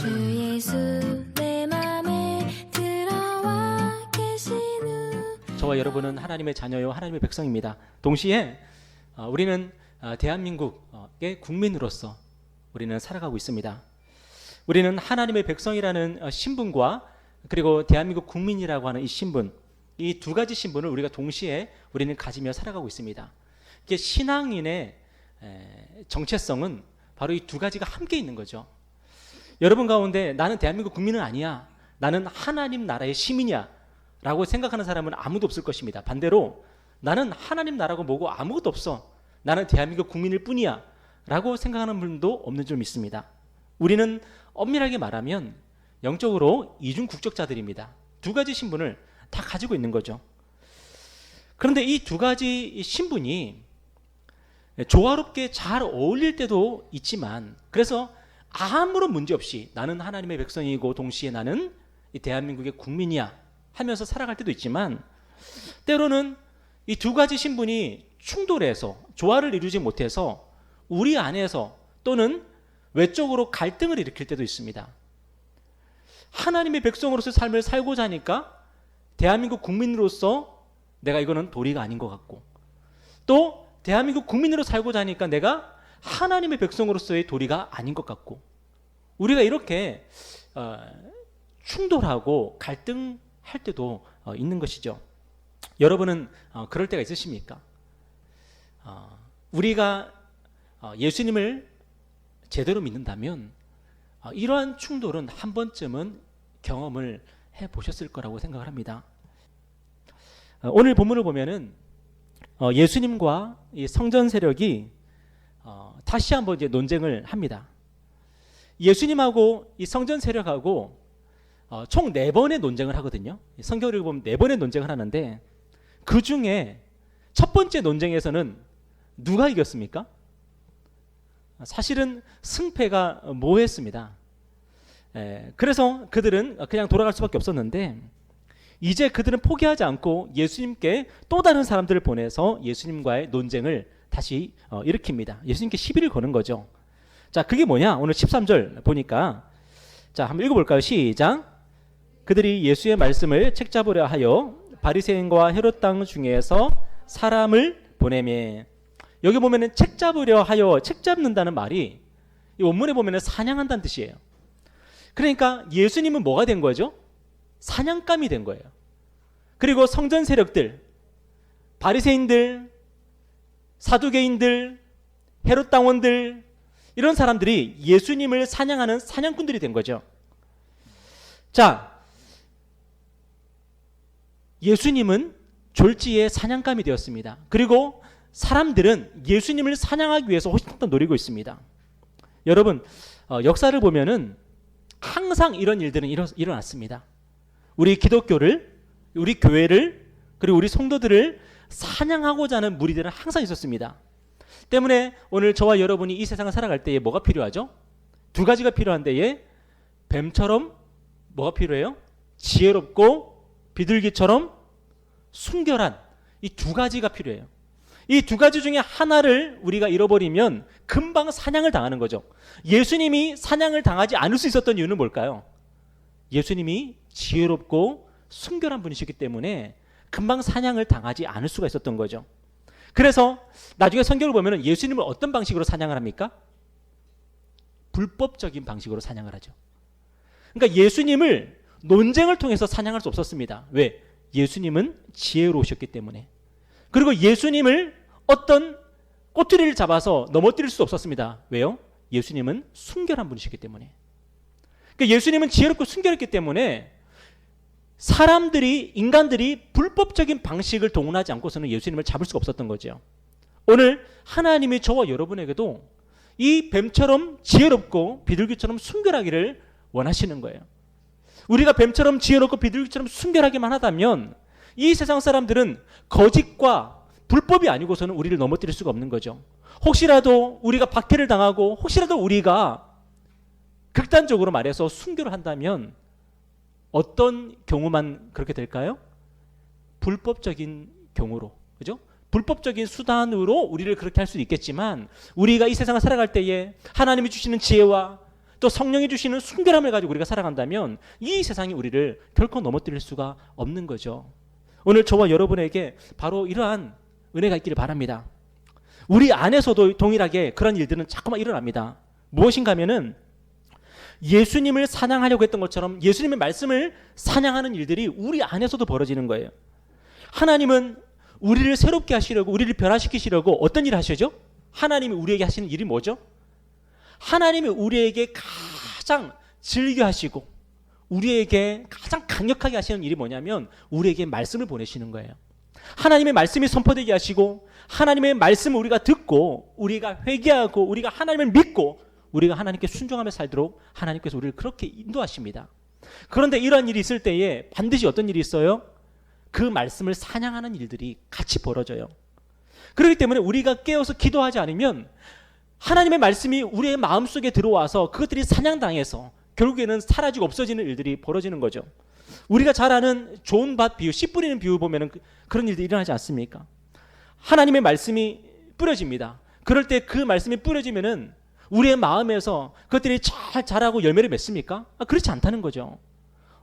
주 예수 내 맘에 들어와 계시는 저와 여러분은 하나님의 자녀요 하나님의 백성입니다. 동시에 우리는 대한민국의 국민으로서 우리는 살아가고 있습니다. 우리는 하나님의 백성이라는 신분과 그리고 대한민국 국민이라고 하는 이 신분, 이 두 가지 신분을 우리가 동시에 우리는 가지며 살아가고 있습니다. 이게 신앙인의 정체성은 바로 이 두 가지가 함께 있는 거죠. 여러분 가운데 나는 대한민국 국민은 아니야, 나는 하나님 나라의 시민이야 라고 생각하는 사람은 아무도 없을 것입니다. 반대로 나는 하나님 나라고 뭐고 아무것도 없어, 나는 대한민국 국민일 뿐이야 라고 생각하는 분도 없는 줄 믿습니다. 우리는 엄밀하게 말하면 영적으로 이중 국적자들입니다. 두 가지 신분을 다 가지고 있는 거죠. 그런데 이 두 가지 신분이 조화롭게 잘 어울릴 때도 있지만, 그래서 아무런 문제 없이 나는 하나님의 백성이고 동시에 나는 이 대한민국의 국민이야 하면서 살아갈 때도 있지만, 때로는 이 두 가지 신분이 충돌해서 조화를 이루지 못해서 우리 안에서 또는 외적으로 갈등을 일으킬 때도 있습니다. 하나님의 백성으로서 삶을 살고자 하니까 대한민국 국민으로서 내가 이거는 도리가 아닌 것 같고, 또 대한민국 국민으로 살고자 하니까 내가 하나님의 백성으로서의 도리가 아닌 것 같고, 우리가 이렇게 충돌하고 갈등할 때도 있는 것이죠. 여러분은 그럴 때가 있으십니까? 우리가 예수님을 제대로 믿는다면 이러한 충돌은 한 번쯤은 경험을 해보셨을 거라고 생각을 합니다. 오늘 본문을 보면은 예수님과 이 성전 세력이 다시 한번 이제 논쟁을 합니다. 예수님하고 이 성전 세력하고 총 4번의 논쟁을 하거든요. 성경을 보면 4번의 논쟁을 하는데, 그 중에 첫 번째 논쟁에서는 누가 이겼습니까? 사실은 승패가 모호했습니다. 그래서 그들은 그냥 돌아갈 수밖에 없었는데, 이제 그들은 포기하지 않고 예수님께 또 다른 사람들을 보내서 예수님과의 논쟁을 다시 일으킵니다. 예수님께 시비를 거는 거죠. 자, 그게 뭐냐? 오늘 13절 보니까, 자, 한번 읽어볼까요? 시작. 그들이 예수의 말씀을 책잡으려 하여 바리새인과 헤롯 땅 중에서 사람을 보내매. 여기 보면은 책잡으려 하여, 책잡는다는 말이 이 원문에 보면은 사냥한다는 뜻이에요. 그러니까 예수님은 뭐가 된 거죠? 사냥감이 된 거예요. 그리고 성전 세력들, 바리새인들, 사두개인들, 헤롯 당원들, 이런 사람들이 예수님을 사냥하는 사냥꾼들이 된 거죠. 자, 예수님은 졸지의 사냥감이 되었습니다. 그리고 사람들은 예수님을 사냥하기 위해서 호시탐탐 노리고 있습니다. 여러분, 역사를 보면은 항상 이런 일들은 일어났습니다. 우리 기독교를, 우리 교회를, 그리고 우리 성도들을 사냥하고자 하는 무리들은 항상 있었습니다. 때문에 오늘 저와 여러분이 이 세상을 살아갈 때에 뭐가 필요하죠? 두 가지가 필요한데, 뱀처럼 뭐가 필요해요? 지혜롭고 비둘기처럼 순결한, 이 두 가지가 필요해요. 이 두 가지 중에 하나를 우리가 잃어버리면 금방 사냥을 당하는 거죠. 예수님이 사냥을 당하지 않을 수 있었던 이유는 뭘까요? 예수님이 지혜롭고 순결한 분이시기 때문에 금방 사냥을 당하지 않을 수가 있었던 거죠. 그래서 나중에 성경을 보면 예수님을 어떤 방식으로 사냥을 합니까? 불법적인 방식으로 사냥을 하죠. 그러니까 예수님을 논쟁을 통해서 사냥할 수 없었습니다. 왜? 예수님은 지혜로우셨기 때문에. 그리고 예수님을 어떤 꼬투리를 잡아서 넘어뜨릴 수 없었습니다. 왜요? 예수님은 순결한 분이시기 때문에. 그러니까 예수님은 지혜롭고 순결했기 때문에 사람들이, 인간들이 불법적인 방식을 동원하지 않고서는 예수님을 잡을 수가 없었던 거죠. 오늘 하나님이 저와 여러분에게도 이 뱀처럼 지혜롭고 비둘기처럼 순결하기를 원하시는 거예요. 우리가 뱀처럼 지혜롭고 비둘기처럼 순결하기만 하다면 이 세상 사람들은 거짓과 불법이 아니고서는 우리를 넘어뜨릴 수가 없는 거죠. 혹시라도 우리가 박해를 당하고, 혹시라도 우리가 극단적으로 말해서 순교를 한다면 어떤 경우만 그렇게 될까요? 불법적인 경우로, 그죠? 불법적인 수단으로 우리를 그렇게 할 수도 있겠지만, 우리가 이 세상을 살아갈 때에 하나님이 주시는 지혜와 또 성령이 주시는 순결함을 가지고 우리가 살아간다면 이 세상이 우리를 결코 넘어뜨릴 수가 없는 거죠. 오늘 저와 여러분에게 바로 이러한 은혜가 있기를 바랍니다. 우리 안에서도 동일하게 그런 일들은 자꾸만 일어납니다. 무엇인가 하면은 예수님을 찬양하려고 했던 것처럼 예수님의 말씀을 찬양하는 일들이 우리 안에서도 벌어지는 거예요. 하나님은 우리를 새롭게 하시려고, 우리를 변화시키시려고 어떤 일을 하시죠? 하나님이 우리에게 하시는 일이 뭐죠? 하나님이 우리에게 가장 즐겨 하시고 우리에게 가장 강력하게 하시는 일이 뭐냐면 우리에게 말씀을 보내시는 거예요. 하나님의 말씀이 선포되게 하시고 하나님의 말씀을 우리가 듣고 우리가 회개하고 우리가 하나님을 믿고 우리가 하나님께 순종하며 살도록 하나님께서 우리를 그렇게 인도하십니다. 그런데 이런 일이 있을 때에 반드시 어떤 일이 있어요? 그 말씀을 찬양하는 일들이 같이 벌어져요. 그렇기 때문에 우리가 깨어서 기도하지 않으면 하나님의 말씀이 우리의 마음속에 들어와서 그것들이 사냥당해서 결국에는 사라지고 없어지는 일들이 벌어지는 거죠. 우리가 잘 아는 좋은 밭 비유, 씨 뿌리는 비유 보면 그런 일들이 일어나지 않습니까? 하나님의 말씀이 뿌려집니다. 그럴 때 그 말씀이 뿌려지면은 우리의 마음에서 그것들이 잘 자라고 열매를 맺습니까? 그렇지 않다는 거죠.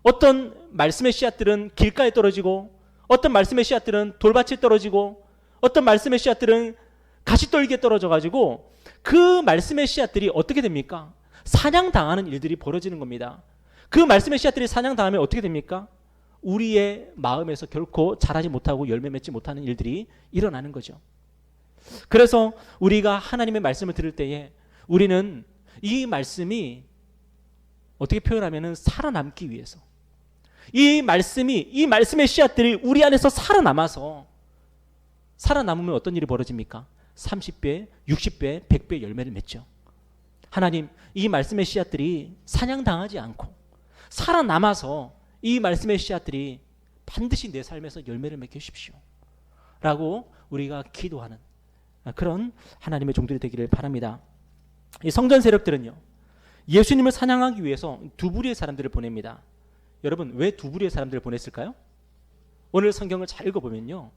어떤 말씀의 씨앗들은 길가에 떨어지고 어떤 말씀의 씨앗들은 돌밭에 떨어지고 어떤 말씀의 씨앗들은 가시떨기에 떨어져가지고 그 말씀의 씨앗들이 어떻게 됩니까? 사냥당하는 일들이 벌어지는 겁니다. 그 말씀의 씨앗들이 사냥당하면 어떻게 됩니까? 우리의 마음에서 결코 자라지 못하고 열매 맺지 못하는 일들이 일어나는 거죠. 그래서 우리가 하나님의 말씀을 들을 때에 우리는 이 말씀이 어떻게 표현하면은 살아남기 위해서 이 말씀의 씨앗들이 우리 안에서 살아남으면 어떤 일이 벌어집니까? 30배, 60배, 100배 열매를 맺죠. 하나님, 이 말씀의 씨앗들이 사냥당하지 않고 살아남아서 이 말씀의 씨앗들이 반드시 내 삶에서 열매를 맺게 해주십시오 라고 우리가 기도하는 그런 하나님의 종들이 되기를 바랍니다. 이 성전 세력들은요, 예수님을 사냥하기 위해서 두 부류의 사람들을 보냅니다. 여러분, 왜 두 부류의 사람들을 보냈을까요? 오늘 성경을 잘 읽어보면요,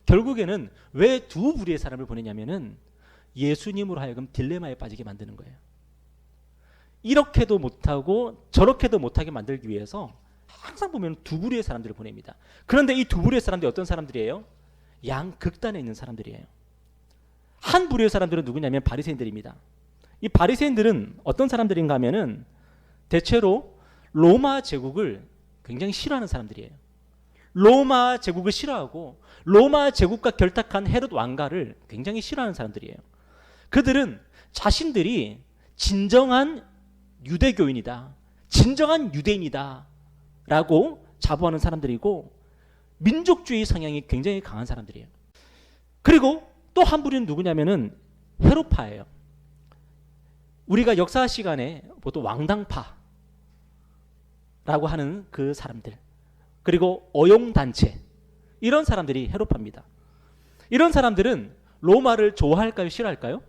결국에는 왜 두 부류의 사람을 보내냐면은 예수님으로 하여금 딜레마에 빠지게 만드는 거예요. 이렇게도 못하고 저렇게도 못하게 만들기 위해서 항상 보면 두 부류의 사람들을 보냅니다. 그런데 이 두 부류의 사람들이 어떤 사람들이에요? 양극단에 있는 사람들이에요. 한 부류의 사람들은 누구냐면 바리새인들입니다. 이 바리새인들은 어떤 사람들인가 하면은 대체로 로마 제국을 굉장히 싫어하는 사람들이에요. 로마 제국을 싫어하고 로마 제국과 결탁한 헤롯 왕가를 굉장히 싫어하는 사람들이에요. 그들은 자신들이 진정한 유대교인이다, 진정한 유대인이다 라고 자부하는 사람들이고 민족주의 성향이 굉장히 강한 사람들이에요. 그리고 또 한 부류는 누구냐면은 헤롯파예요. 우리가 역사 시간에 보통 왕당파라고 하는 그 사람들, 그리고 어용단체, 이런 사람들이 헤롯파입니다. 이런 사람들은 로마를 좋아할까요? 싫어할까요?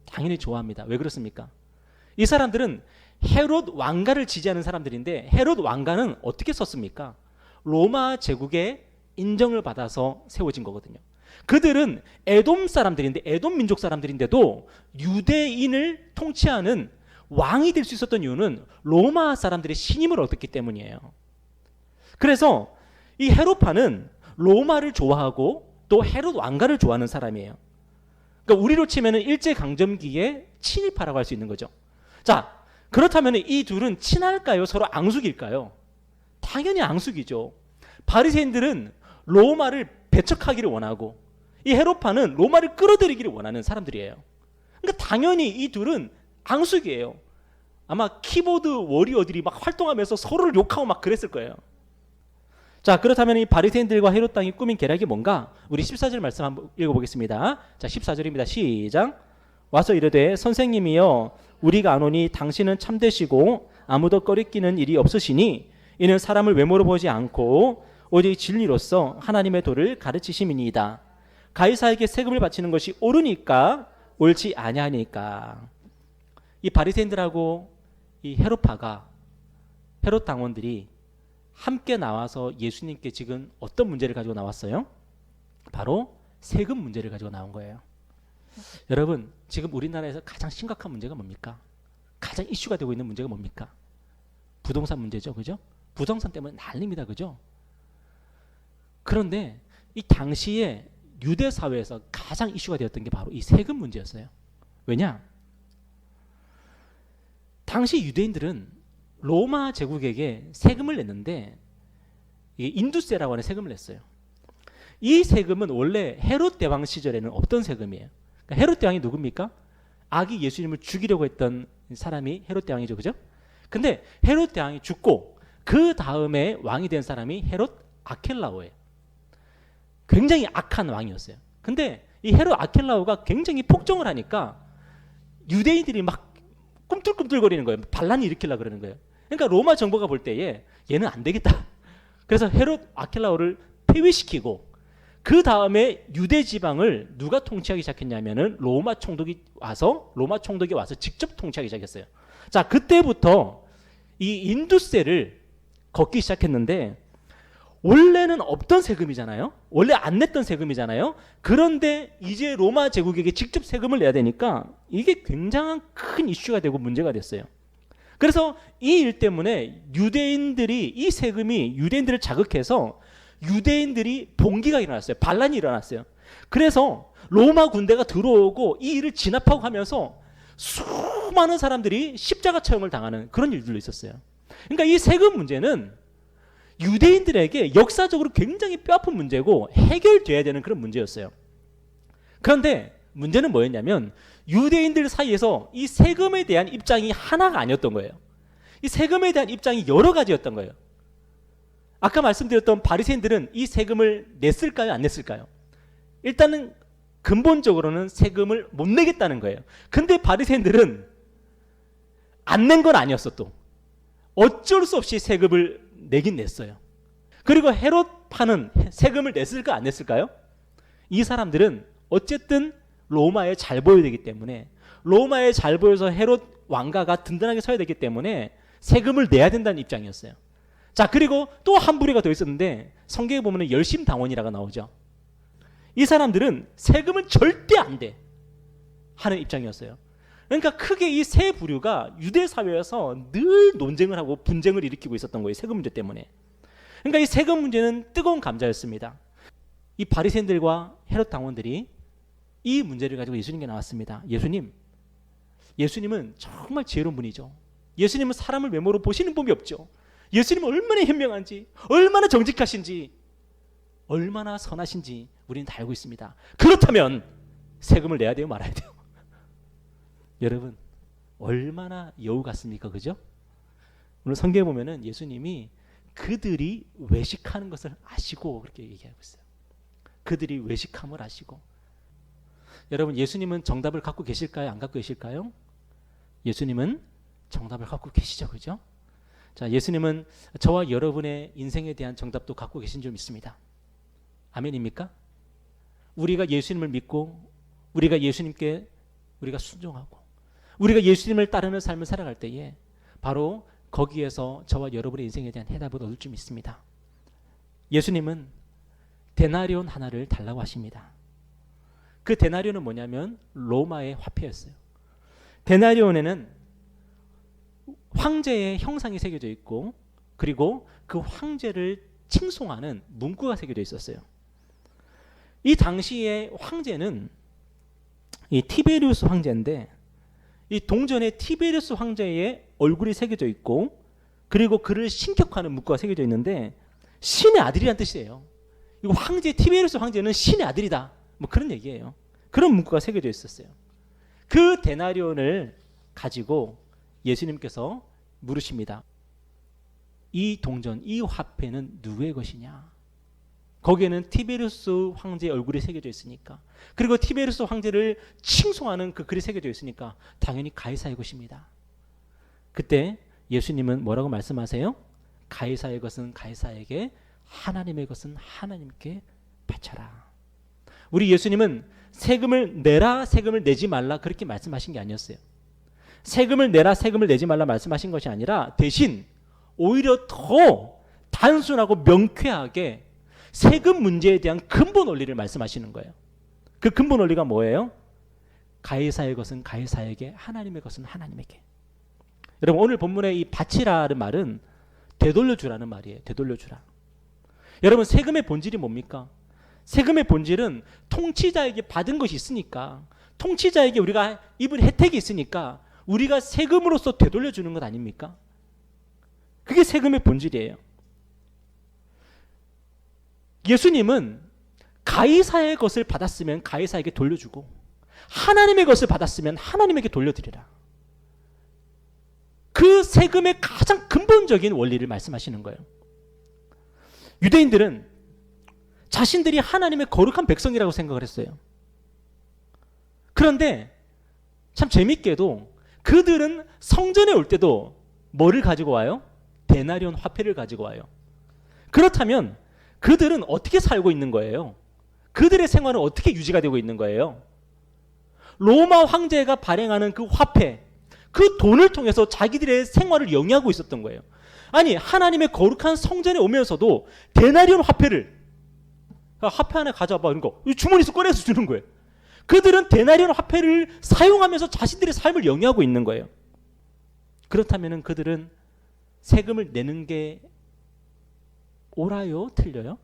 당연히 좋아합니다. 왜 그렇습니까? 이 사람들은 헤롯 왕가를 지지하는 사람들인데 헤롯 왕가는 어떻게 썼습니까? 로마 제국의 인정을 받아서 세워진 거거든요. 그들은 에돔 사람들인데, 에돔 민족 사람들인데도 유대인을 통치하는 왕이 될 수 있었던 이유는 로마 사람들의 신임을 얻었기 때문이에요. 그래서 이 헤롯파는 로마를 좋아하고 또 헤롯 왕가를 좋아하는 사람이에요. 그러니까 우리로 치면 일제강점기의 친일파라고 할 수 있는 거죠. 자, 그렇다면 이 둘은 친할까요? 서로 앙숙일까요? 당연히 앙숙이죠. 바리새인들은 로마를 배척하기를 원하고 이 헤롯파는 로마를 끌어들이기를 원하는 사람들이에요. 그러니까 당연히 이 둘은 앙숙이에요. 아마 키보드 워리어들이 막 활동하면서 서로를 욕하고 막 그랬을 거예요. 자, 그렇다면 이 바리새인들과 헤롯 땅이 꾸민 계략이 뭔가? 우리 14절 말씀 한번 읽어보겠습니다. 자, 14절입니다. 시작. 와서 이르되 선생님이여 우리가 아노니 당신은 참되시고 아무도 꺼리끼는 일이 없으시니 이는 사람을 외모로 보지 않고 오직 진리로서 하나님의 도를 가르치심이니이다. 가이사에게 세금을 바치는 것이 옳으니까 옳지 아니하니까. 이 바리새인들하고 이 헤롯파가, 헤롯 당원들이 함께 나와서 예수님께 지금 어떤 문제를 가지고 나왔어요? 바로 세금 문제를 가지고 나온 거예요. 여러분, 지금 우리나라에서 가장 심각한 문제가 뭡니까? 가장 이슈가 되고 있는 문제가 뭡니까? 부동산 문제죠. 그죠? 부동산 때문에 난립니다. 그죠? 그런데 이 당시에 유대 사회에서 가장 이슈가 되었던 게 바로 이 세금 문제였어요. 왜냐? 당시 유대인들은 로마 제국에게 세금을 냈는데 이게 인두세라고 하는 세금을 냈어요. 이 세금은 원래 헤롯 대왕 시절에는 없던 세금이에요. 그러니까 헤롯 대왕이 누굽니까? 아기 예수님을 죽이려고 했던 사람이 헤롯 대왕이죠. 그죠? 근데 헤롯 대왕이 죽고 그 다음에 왕이 된 사람이 헤롯 아켈라오예요. 굉장히 악한 왕이었어요. 근데 이 헤롯 아켈라오가 굉장히 폭정을 하니까 유대인들이 막 꿈틀꿈틀거리는 거예요. 반란이 일으키려고 그러는 거예요. 그러니까 로마 정부가 볼 때에 얘는 안 되겠다. 그래서 헤롯 아켈라오를 폐위시키고 그 다음에 유대 지방을 누가 통치하기 시작했냐면은 로마 총독이 와서 직접 통치하기 시작했어요. 자, 그때부터 이 인두세를 걷기 시작했는데 원래는 없던 세금이잖아요. 원래 안 냈던 세금이잖아요. 그런데 이제 로마 제국에게 직접 세금을 내야 되니까 이게 굉장한 큰 이슈가 되고 문제가 됐어요. 그래서 이 일 때문에 이 세금이 유대인들을 자극해서 유대인들이 봉기가 일어났어요. 반란이 일어났어요. 그래서 로마 군대가 들어오고 이 일을 진압하고 하면서 수많은 사람들이 십자가 처형을 당하는 그런 일들도 있었어요. 그러니까 이 세금 문제는 유대인들에게 역사적으로 굉장히 뼈아픈 문제고 해결돼야 되는 그런 문제였어요. 그런데 문제는 뭐였냐면 유대인들 사이에서 이 세금에 대한 입장이 하나가 아니었던 거예요. 이 세금에 대한 입장이 여러 가지였던 거예요. 아까 말씀드렸던 바리새인들은 이 세금을 냈을까요? 안 냈을까요? 일단은 근본적으로는 세금을 못 내겠다는 거예요. 근데 바리새인들은 안 낸 건 아니었어. 또 어쩔 수 없이 세금을 내긴 냈어요. 그리고 헤롯파는 세금을 냈을까 안 냈을까요? 이 사람들은 어쨌든 로마에 잘 보여야 되기 때문에 로마에 잘 보여서 헤롯 왕가가 든든하게 서야 되기 때문에 세금을 내야 된다는 입장이었어요. 자, 그리고 또 한 부류가 더 있었는데 성경에 보면 열심당원이라고 나오죠. 이 사람들은 세금은 절대 안 돼 하는 입장이었어요. 그러니까 크게 이 세 부류가 유대 사회에서 늘 논쟁을 하고 분쟁을 일으키고 있었던 거예요. 세금 문제 때문에. 그러니까 이 세금 문제는 뜨거운 감자였습니다. 이 바리새인들과 헤롯 당원들이 이 문제를 가지고 예수님께 나왔습니다. 예수님은 정말 지혜로운 분이죠. 예수님은 사람을 외모로 보시는 법이 없죠. 예수님은 얼마나 현명한지, 얼마나 정직하신지, 얼마나 선하신지 우리는 다 알고 있습니다. 그렇다면 세금을 내야 돼요, 말아야 돼요? 여러분, 얼마나 여우 같습니까? 그죠? 오늘 성경에 보면은 예수님이 그들이 외식하는 것을 아시고 그렇게 얘기하고 있어요. 그들이 외식함을 아시고. 여러분, 예수님은 정답을 갖고 계실까요? 안 갖고 계실까요? 예수님은 정답을 갖고 계시죠. 그죠? 자, 예수님은 저와 여러분의 인생에 대한 정답도 갖고 계신 줄 믿습니다. 아멘입니까? 우리가 예수님을 믿고 우리가 예수님께 우리가 순종하고 우리가 예수님을 따르는 삶을 살아갈 때에 바로 거기에서 저와 여러분의 인생에 대한 해답을 얻을 줄 믿습니다. 예수님은 데나리온 하나를 달라고 하십니다. 그 데나리온은 뭐냐면 로마의 화폐였어요. 데나리온에는 황제의 형상이 새겨져 있고 그리고 그 황제를 칭송하는 문구가 새겨져 있었어요. 이 당시의 황제는 이 티베리우스 황제인데 이 동전에 티베리우스 황제의 얼굴이 새겨져 있고 그리고 그를 신격화하는 문구가 새겨져 있는데 신의 아들이란 뜻이에요. 이거 황제 티베리우스 황제는 신의 아들이다. 뭐 그런 얘기예요. 그런 문구가 새겨져 있었어요. 그 데나리온을 가지고 예수님께서 물으십니다. 이 동전, 이 화폐는 누구의 것이냐? 거기에는 티베리우스 황제의 얼굴이 새겨져 있으니까 그리고 티베리우스 황제를 칭송하는 그 글이 새겨져 있으니까 당연히 가이사의 것입니다. 그때 예수님은 뭐라고 말씀하세요? 가이사의 것은 가이사에게 하나님의 것은 하나님께 바쳐라. 우리 예수님은 세금을 내라 세금을 내지 말라 그렇게 말씀하신 게 아니었어요. 세금을 내라 세금을 내지 말라 말씀하신 것이 아니라 대신 오히려 더 단순하고 명쾌하게 세금 문제에 대한 근본 원리를 말씀하시는 거예요. 그 근본 원리가 뭐예요? 가이사의 것은 가이사에게 하나님의 것은 하나님에게. 여러분 오늘 본문의 이 바치라는 말은 되돌려주라는 말이에요. 되돌려주라. 여러분 세금의 본질이 뭡니까? 세금의 본질은 통치자에게 받은 것이 있으니까, 통치자에게 우리가 입은 혜택이 있으니까 우리가 세금으로서 되돌려주는 것 아닙니까? 그게 세금의 본질이에요. 예수님은 가이사의 것을 받았으면 가이사에게 돌려주고 하나님의 것을 받았으면 하나님에게 돌려드리라. 그 세금의 가장 근본적인 원리를 말씀하시는 거예요. 유대인들은 자신들이 하나님의 거룩한 백성이라고 생각을 했어요. 그런데 참 재밌게도 그들은 성전에 올 때도 뭐를 가지고 와요? 데나리온 화폐를 가지고 와요. 그렇다면 그들은 어떻게 살고 있는 거예요? 그들의 생활은 어떻게 유지가 되고 있는 거예요? 로마 황제가 발행하는 그 화폐, 그 돈을 통해서 자기들의 생활을 영위하고 있었던 거예요. 아니 하나님의 거룩한 성전에 오면서도 데나리온 화폐를, 화폐 하나 가져와봐 이런 거 주머니에서 꺼내서 주는 거예요. 그들은 데나리온 화폐를 사용하면서 자신들의 삶을 영위하고 있는 거예요. 그렇다면 그들은 세금을 내는 게 옳아요? 틀려요?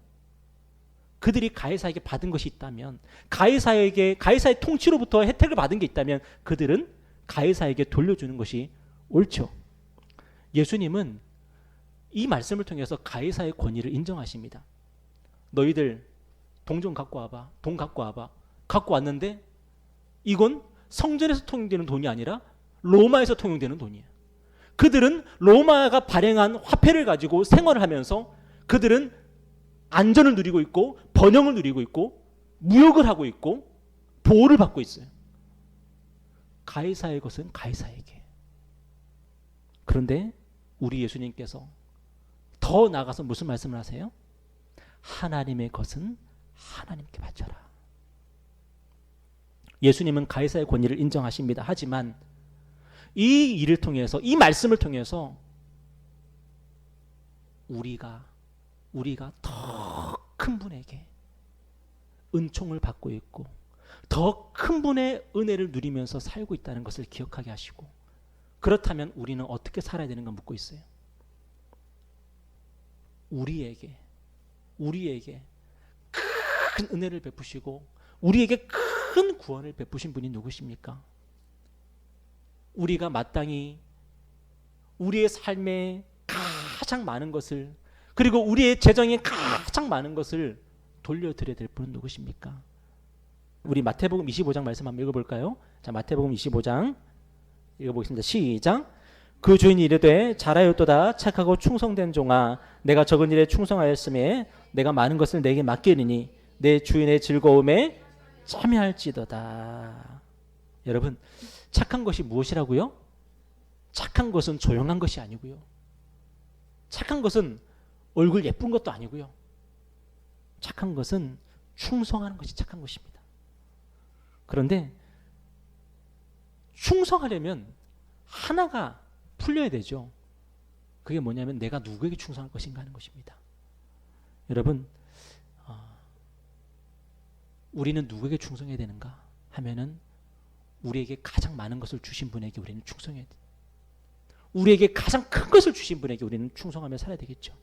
그들이 가이사에게 받은 것이 있다면, 가이사의 통치로부터 혜택을 받은 게 있다면 그들은 가이사에게 돌려주는 것이 옳죠. 예수님은 이 말씀을 통해서 가이사의 권위를 인정하십니다. 너희들 돈 좀 갖고 와봐. 돈 갖고 와봐. 갖고 왔는데 이건 성전에서 통용되는 돈이 아니라 로마에서 통용되는 돈이에요. 그들은 로마가 발행한 화폐를 가지고 생활을 하면서 그들은 안전을 누리고 있고 번영을 누리고 있고 무역을 하고 있고 보호를 받고 있어요. 가이사의 것은 가이사에게. 그런데 우리 예수님께서 더 나아가서 무슨 말씀을 하세요? 하나님의 것은 하나님께 바쳐라. 예수님은 가이사의 권위를 인정하십니다. 하지만 이 일을 통해서, 이 말씀을 통해서 우리가 더 큰 분에게 은총을 받고 있고 더 큰 분의 은혜를 누리면서 살고 있다는 것을 기억하게 하시고, 그렇다면 우리는 어떻게 살아야 되는가 묻고 있어요. 우리에게 큰 은혜를 베푸시고 우리에게 큰 구원을 베푸신 분이 누구십니까? 우리가 마땅히 우리의 삶에 가장 많은 것을, 그리고 우리의 재정에 가장 많은 것을 돌려드려야 될 분은 누구십니까? 우리 마태복음 25장 말씀 한번 읽어볼까요? 자, 마태복음 25장 읽어보겠습니다. 시작. 그 주인이 이르되 잘하였도다 착하고 충성된 종아, 내가 적은 일에 충성하였음에 내가 많은 것을 내게 맡기리니 내 주인의 즐거움에 참여할지도다. 여러분, 착한 것이 무엇이라고요? 착한 것은 조용한 것이 아니고요. 착한 것은 얼굴 예쁜 것도 아니고요. 착한 것은 충성하는 것이 착한 것입니다. 그런데 충성하려면 하나가 풀려야 되죠. 그게 뭐냐면 내가 누구에게 충성할 것인가 하는 것입니다. 여러분, 우리는 누구에게 충성해야 되는가 하면은 우리에게 가장 많은 것을 주신 분에게 우리는 충성해야 돼요. 우리에게 가장 큰 것을 주신 분에게 우리는 충성하며 살아야 되겠죠.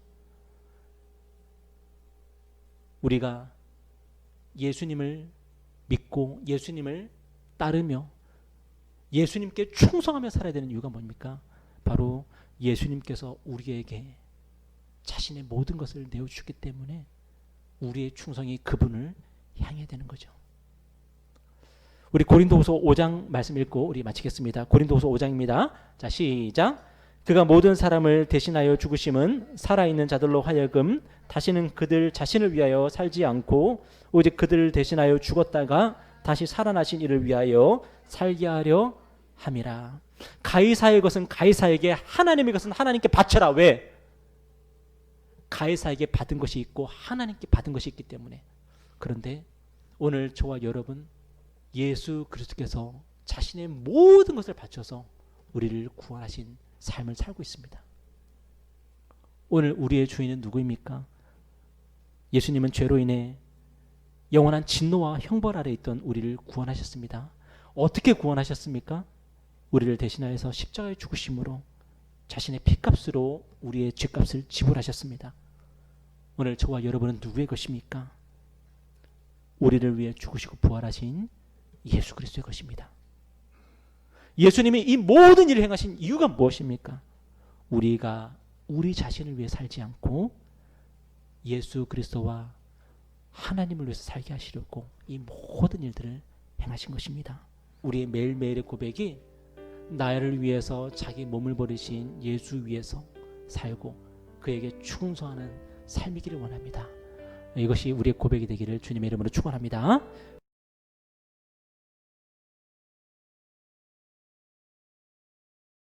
우리가 예수님을 믿고 예수님을 따르며 예수님께 충성하며 살아야 되는 이유가 뭡니까? 바로 예수님께서 우리에게 자신의 모든 것을 내어주셨기 때문에 우리의 충성이 그분을 향해야 되는 거죠. 우리 고린도후서 5장 말씀 읽고 우리 마치겠습니다. 고린도후서 5장입니다. 자, 시작. 그가 모든 사람을 대신하여 죽으심은 살아있는 자들로 하여금 다시는 그들 자신을 위하여 살지 않고 오직 그들을 대신하여 죽었다가 다시 살아나신 이를 위하여 살게 하려 함이라. 가이사의 것은 가이사에게, 하나님의 것은 하나님께 바쳐라. 왜? 가이사에게 받은 것이 있고 하나님께 받은 것이 있기 때문에. 그런데 오늘 저와 여러분, 예수 그리스도께서 자신의 모든 것을 바쳐서 우리를 구원하신 삶을 살고 있습니다. 오늘 우리의 주인은 누구입니까? 예수님은 죄로 인해 영원한 진노와 형벌 아래 있던 우리를 구원하셨습니다. 어떻게 구원하셨습니까? 우리를 대신하여서 십자가에 죽으심으로 자신의 피값으로 우리의 죄값을 지불하셨습니다. 오늘 저와 여러분은 누구의 것입니까? 우리를 위해 죽으시고 부활하신 예수 그리스도의 것입니다. 예수님이 이 모든 일을 행하신 이유가 무엇입니까? 우리가 우리 자신을 위해 살지 않고 예수 그리스도와 하나님을 위해서 살게 하시려고 이 모든 일들을 행하신 것입니다. 우리의 매일매일의 고백이 나를 위해서 자기 몸을 버리신 예수 위해서 살고 그에게 충성하는 삶이기를 원합니다. 이것이 우리의 고백이 되기를 주님의 이름으로 축원합니다.